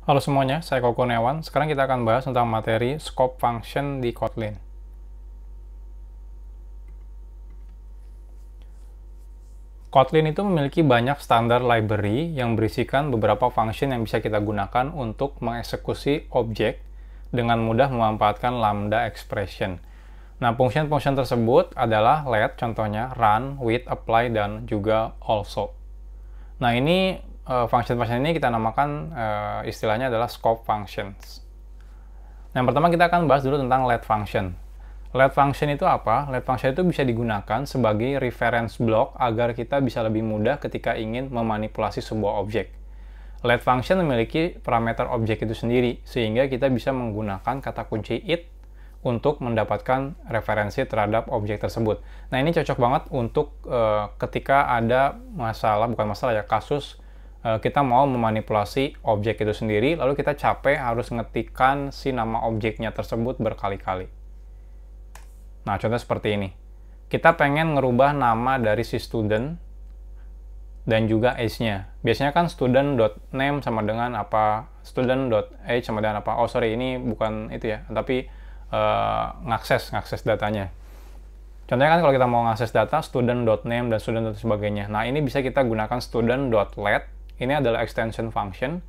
Halo semuanya, saya Koko Kurniawan. Sekarang kita akan bahas tentang materi scope function di Kotlin. Kotlin itu memiliki banyak standar library yang berisikan beberapa function yang bisa kita gunakan untuk mengeksekusi objek dengan mudah memanfaatkan lambda expression. Nah, function-function tersebut adalah let, contohnya run, with, apply, dan juga also. Nah, ini function-function ini kita namakan istilahnya adalah scope functions. Yang pertama kita akan bahas dulu tentang let function. Let function itu apa? Let function itu bisa digunakan sebagai reference block agar kita bisa lebih mudah ketika ingin memanipulasi sebuah objek. Let function memiliki parameter objek itu sendiri, sehingga kita bisa menggunakan kata kunci it untuk mendapatkan referensi terhadap objek tersebut. Nah, ini cocok banget untuk ketika ada masalah, bukan masalah ya, kasus kita mau memanipulasi objek itu sendiri, lalu kita capek harus ngetikkan si nama objeknya tersebut berkali-kali. Nah, contoh seperti ini. Kita pengen ngerubah nama dari si student dan juga age-nya. Biasanya kan student.name sama dengan apa, student.age sama dengan apa. Oh, sorry, ini bukan itu ya, tapi ngakses datanya. Contohnya kan kalau kita mau ngakses data student.name dan student dan sebagainya. Nah, ini bisa kita gunakan student.let. Ini adalah extension function.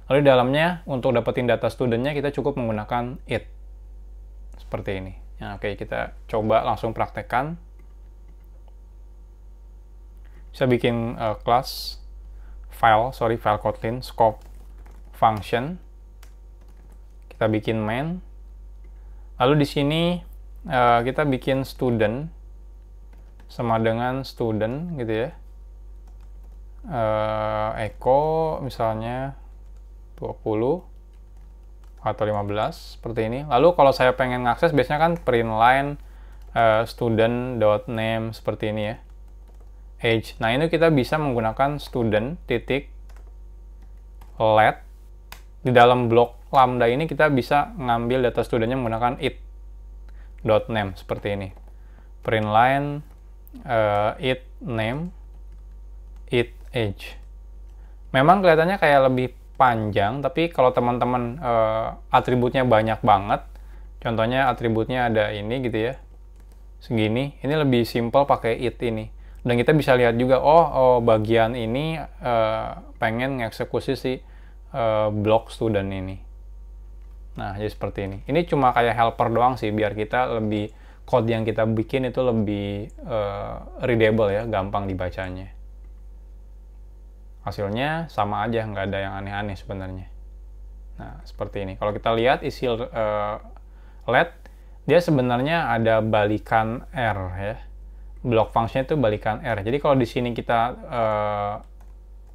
Lalu di dalamnya untuk dapetin data studentnya kita cukup menggunakan it. Seperti ini. Nah, oke, kita coba langsung praktekkan. Bisa bikin class file Kotlin scope function. Kita bikin main. Lalu di sini kita bikin student sama dengan student gitu ya. Echo misalnya 20 atau 15 seperti ini. Lalu kalau saya pengen ngakses biasanya kan print line student.name seperti ini ya. Age. Nah, ini kita bisa menggunakan student titik let. Di dalam blok lambda ini kita bisa ngambil data studentnya menggunakan it.name seperti ini. Print line it name it age. Memang kelihatannya kayak lebih panjang, tapi kalau teman-teman atributnya banyak banget, contohnya atributnya ada ini gitu ya, segini, ini lebih simple pakai it ini. Dan kita bisa lihat juga, oh bagian ini pengen ngeksekusi si blok student ini. Nah, jadi seperti ini. Ini cuma kayak helper doang sih, biar kita lebih, code yang kita bikin itu lebih readable ya, gampang dibacanya. Hasilnya sama aja, nggak ada yang aneh-aneh sebenarnya. Nah, seperti ini. Kalau kita lihat isi let, dia sebenarnya ada balikan R ya. Block function itu balikan R. Jadi kalau di sini kita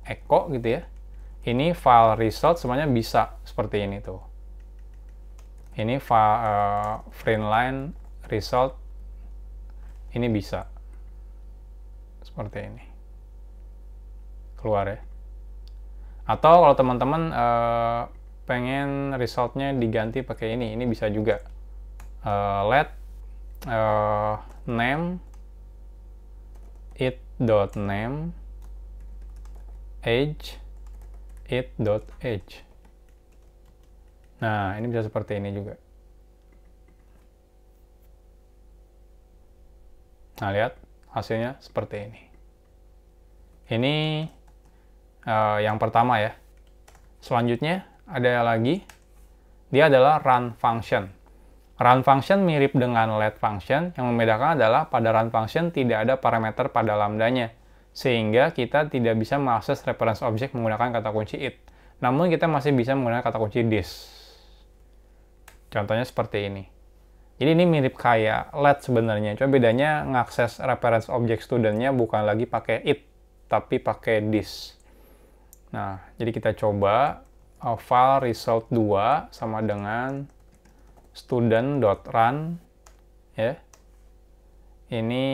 echo gitu ya, ini file result semuanya bisa seperti ini tuh. Ini file print line result, ini bisa seperti ini. Keluar ya. Atau kalau teman-teman pengen resultnya diganti pakai ini bisa juga. Let name it.name age it.age. Nah, ini bisa seperti ini juga. Nah, lihat hasilnya seperti ini. Ini yang pertama ya. Selanjutnya ada lagi, dia adalah run function. Run function mirip dengan let function, yang membedakan adalah pada run function tidak ada parameter pada lambdanya, sehingga kita tidak bisa mengakses reference object menggunakan kata kunci it. Namun kita masih bisa menggunakan kata kunci this. Contohnya seperti ini. Jadi ini mirip kayak let sebenarnya, cuma bedanya ngakses reference object studentnya bukan lagi pakai it, tapi pakai this. Nah, jadi kita coba file result 2 sama dengan student.run ya. Ini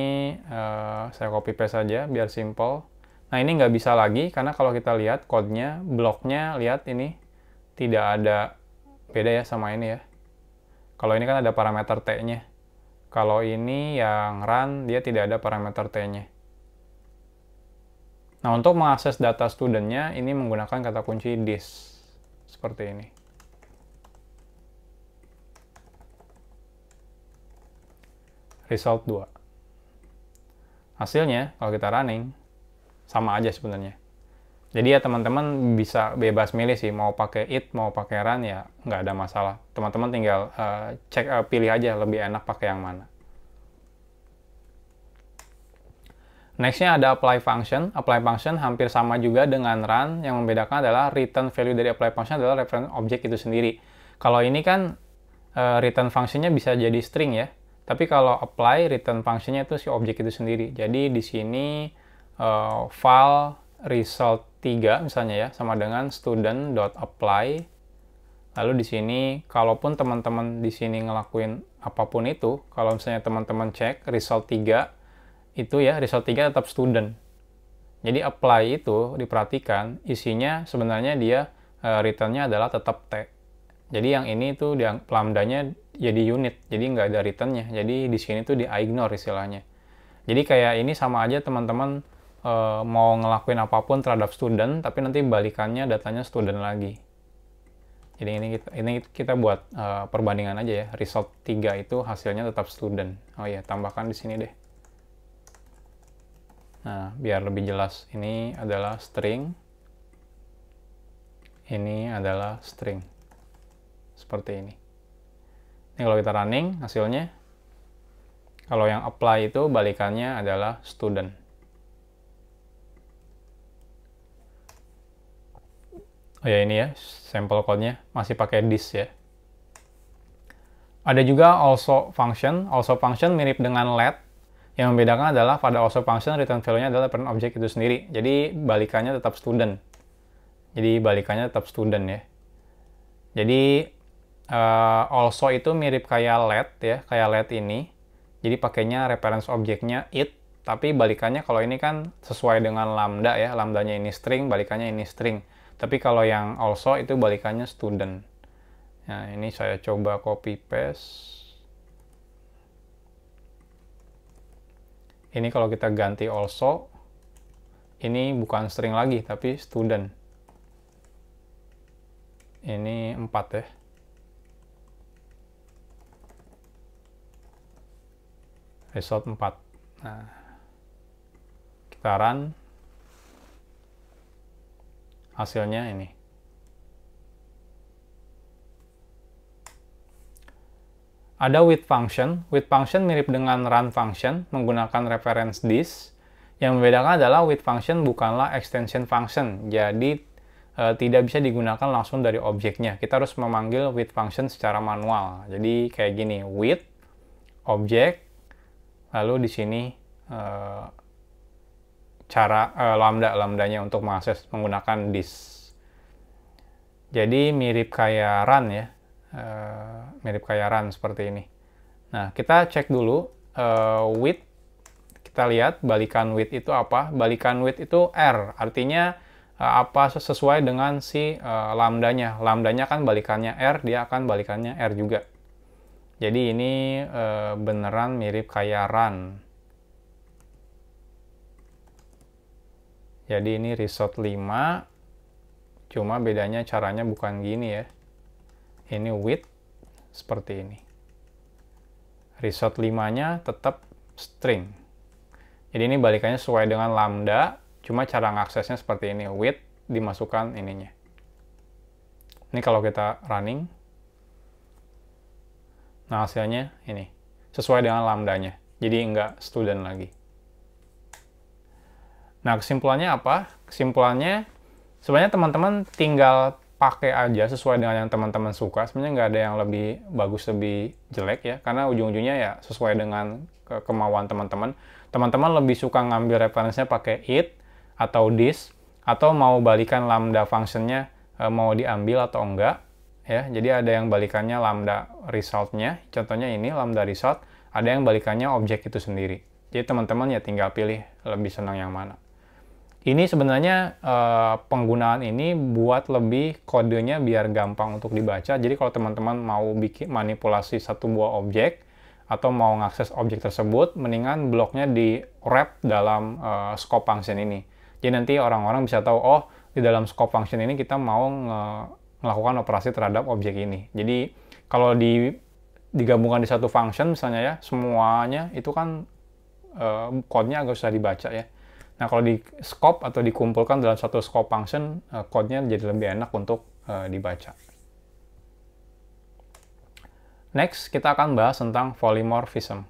saya copy paste saja biar simple. Nah, ini nggak bisa lagi karena kalau kita lihat code-nya, bloknya, lihat ini tidak ada, beda ya sama ini ya. Kalau ini kan ada parameter T-nya. Kalau ini yang run, dia tidak ada parameter T-nya. Nah, untuk mengakses data studentnya, ini menggunakan kata kunci this. seperti ini. Result 2. Hasilnya, kalau kita running, sama aja sebenarnya. Jadi ya teman-teman bisa bebas milih sih, mau pakai it, mau pakai run, ya nggak ada masalah. Teman-teman tinggal pilih aja lebih enak pakai yang mana. Nextnya ada apply function. Apply function hampir sama juga dengan run. Yang membedakan adalah return value dari apply function adalah reference object itu sendiri. Kalau ini kan return functionnya bisa jadi string ya. Tapi kalau apply, return functionnya itu si objek itu sendiri. Jadi di sini file result 3 misalnya ya, sama dengan student.apply. Lalu di sini, kalaupun teman-teman di sini ngelakuin apapun itu, kalau misalnya teman-teman cek result 3, itu ya, result 3 tetap student. Jadi apply itu diperhatikan, isinya sebenarnya dia return-nya adalah tetap T. Jadi yang ini tuh lambdanya jadi unit, jadi nggak ada return-nya. Jadi di sini tuh di-ignore istilahnya. Jadi kayak ini sama aja teman-teman mau ngelakuin apapun terhadap student, tapi nanti balikannya datanya student lagi. Jadi ini kita buat perbandingan aja ya. Result 3 itu hasilnya tetap student. Oh iya, tambahkan di sini deh. Nah, biar lebih jelas. Ini adalah string. Ini adalah string. Seperti ini. Ini kalau kita running, hasilnya. Kalau yang apply itu balikannya adalah student. Oh ya, ini ya, sampel code-nya masih pakai this ya. Ada juga also function. Also function mirip dengan let. Yang membedakan adalah pada also function return value-nya adalah reference object itu sendiri. Jadi balikannya tetap student. Ya. Jadi also itu mirip kayak let ya, kayak let ini. Jadi pakainya reference object-nya it, tapi balikannya kalau ini kan sesuai dengan lambda ya. Lambdanya ini string, balikannya ini string. Tapi kalau yang also itu balikannya student. Nah, ini saya coba copy paste. Ini kalau kita ganti also, ini bukan string lagi, tapi student. Ini 4 ya. Result 4. Nah, kita run. Hasilnya ini. Ada with function. With function mirip dengan run function, menggunakan reference this. Yang membedakan adalah with function bukanlah extension function, jadi tidak bisa digunakan langsung dari objeknya. Kita harus memanggil with function secara manual. Jadi kayak gini, with object, lalu di sini cara lambdanya untuk mengakses menggunakan this. Jadi mirip kayak run ya. Mirip kayak run seperti ini. Nah, kita cek dulu with. Kita lihat balikan with itu apa. Balikan with itu R, artinya apa sesuai dengan si lambdanya. Lambdanya kan balikannya R, dia akan balikannya R juga. Jadi ini beneran mirip kayak run. Jadi ini result 5, cuma bedanya caranya bukan gini ya. Ini with seperti ini. Result 5-nya tetap string. Jadi ini balikannya sesuai dengan lambda, cuma cara ngaksesnya seperti ini. With dimasukkan ininya. Ini kalau kita running. Nah, hasilnya ini. Sesuai dengan lambdanya. Jadi enggak student lagi. Nah, kesimpulannya apa? Kesimpulannya, sebenarnya teman-teman tinggal pakai aja sesuai dengan yang teman-teman suka. Sebenarnya nggak ada yang lebih bagus, lebih jelek ya. Karena ujung-ujungnya ya sesuai dengan kemauan teman-teman. Teman-teman lebih suka ngambil referensinya pakai it atau this, atau mau balikan lambda functionnya mau diambil atau enggak. Ya, jadi ada yang balikannya lambda resultnya. Contohnya ini lambda result. Ada yang balikannya objek itu sendiri. Jadi teman-teman ya tinggal pilih lebih senang yang mana. Ini sebenarnya penggunaan ini buat lebih kodenya biar gampang untuk dibaca. Jadi kalau teman-teman mau bikin manipulasi satu buah objek atau mau ngakses objek tersebut, mendingan bloknya di wrap dalam scope function ini. Jadi nanti orang-orang bisa tahu, oh di dalam scope function ini kita mau melakukan operasi terhadap objek ini. Jadi kalau digabungkan di satu function misalnya ya, semuanya itu kan code-nya agak susah dibaca ya. Nah, kalau di scope atau dikumpulkan dalam satu scope function, code-nya jadi lebih enak untuk dibaca. Next, kita akan bahas tentang polymorphism.